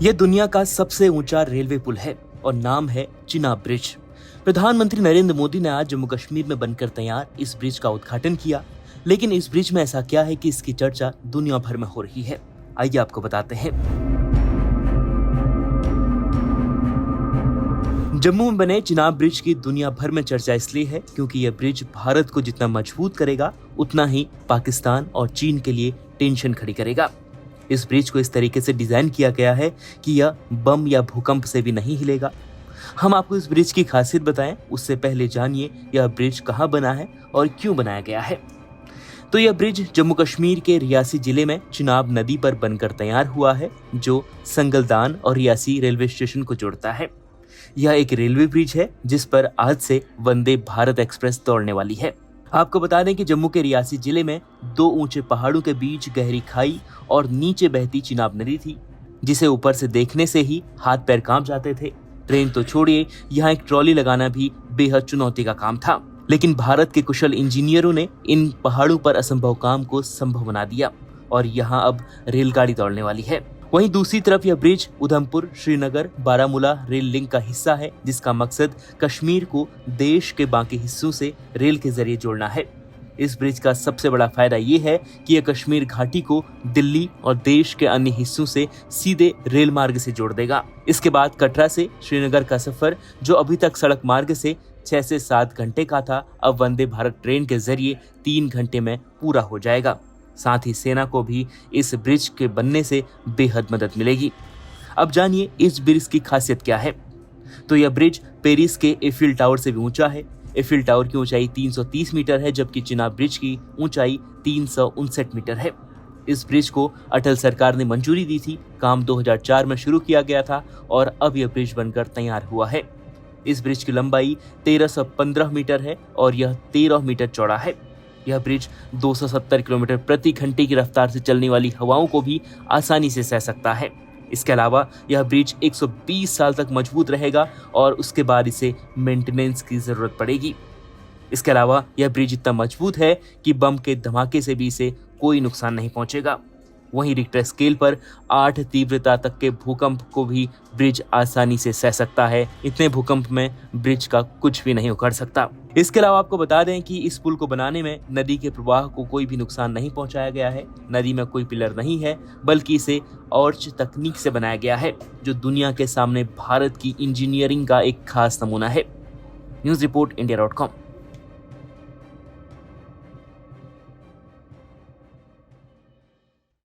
यह दुनिया का सबसे ऊंचा रेलवे पुल है और नाम है चिनाब ब्रिज। प्रधानमंत्री नरेंद्र मोदी ने आज जम्मू कश्मीर में बनकर तैयार इस ब्रिज का उद्घाटन किया। लेकिन इस ब्रिज में ऐसा क्या है कि इसकी चर्चा दुनिया भर में हो रही है? आइए आपको बताते हैं। जम्मू में बने चिनाब ब्रिज की दुनिया भर में चर्चा इसलिए है क्योंकि यह ब्रिज भारत को जितना मजबूत करेगा उतना ही पाकिस्तान और चीन के लिए टेंशन खड़ी करेगा। इस ब्रिज को इस तरीके से डिजाइन किया गया है कि यह बम या भूकंप से भी नहीं हिलेगा। हम आपको इस ब्रिज की खासियत बताएं, उससे पहले जानिए यह ब्रिज कहाँ बना है और क्यों बनाया गया है। तो यह ब्रिज जम्मू कश्मीर के रियासी जिले में चिनाब नदी पर बनकर तैयार हुआ है, जो संगलदान और रियासी रेलवे स्टेशन को जोड़ता है। यह एक रेलवे ब्रिज है जिस पर आज से वंदे भारत एक्सप्रेस दौड़ने वाली है। आपको बता दें कि जम्मू के रियासी जिले में दो ऊंचे पहाड़ों के बीच गहरी खाई और नीचे बहती चिनाब नदी थी, जिसे ऊपर से देखने से ही हाथ पैर कांप जाते थे। ट्रेन तो छोड़िए, यहाँ एक ट्रॉली लगाना भी बेहद चुनौती का काम था। लेकिन भारत के कुशल इंजीनियरों ने इन पहाड़ों पर असंभव काम को संभव बना दिया और यहाँ अब रेलगाड़ी दौड़ने वाली है। वहीं दूसरी तरफ यह bridge Udhampur, Srinagar, Baramulla rail link का हिस्सा है, जिसका मकसद कश्मीर को देश के बाकी हिस्सों से रेल के जरिए जोड़ना है। इस ब्रिज का सबसे बड़ा फायदा ये है कि यह कश्मीर घाटी को दिल्ली और देश के अन्य हिस्सों से सीधे रेल मार्ग से जोड़ देगा। इसके बाद कटरा से श्रीनगर का सफर, जो अभी तक सड़क मार्ग से 6 से 7 घंटे का था, अब वंदे भारत ट्रेन के जरिए 3 घंटे में पूरा हो जाएगा। साथ ही सेना को भी इस ब्रिज के बनने से बेहद मदद मिलेगी। अब जानिए इस ब्रिज की खासियत क्या है। तो यह ब्रिज पेरिस के एफिल टावर से भी ऊंचा है। एफिल टावर की ऊंचाई 330 मीटर है, जबकि चिनाब ब्रिज की ऊंचाई 359 मीटर है। इस ब्रिज को अटल सरकार ने मंजूरी दी थी। काम 2004 में शुरू किया गया था और अब यह ब्रिज बनकर तैयार हुआ है। इस ब्रिज की लंबाई 1315 मीटर है और यह 13 मीटर चौड़ा है। यह ब्रिज 270 किलोमीटर प्रति घंटे की रफ्तार से चलने वाली हवाओं को भी आसानी से सह सकता है। इसके अलावा यह ब्रिज 120 साल तक मजबूत रहेगा और उसके बाद इसे मेंटेनेंस की जरूरत पड़ेगी। इसके अलावा यह ब्रिज इतना मजबूत है कि बम के धमाके से भी इसे कोई नुकसान नहीं पहुंचेगा। वहीं रिक्टर स्केल पर 8 तीव्रता तक के भूकंप को भी ब्रिज आसानी से सह सकता है। इतने भूकंप में ब्रिज का कुछ भी नहीं उखड़ सकता। इसके अलावा आपको बता दें कि इस पुल को बनाने में नदी के प्रवाह को कोई भी नुकसान नहीं पहुंचाया गया है। नदी में कोई पिलर नहीं है, बल्कि इसे आर्च तकनीक से बनाया गया है, जो दुनिया के सामने भारत की इंजीनियरिंग का एक खास नमूना है। News report इंडिया.com।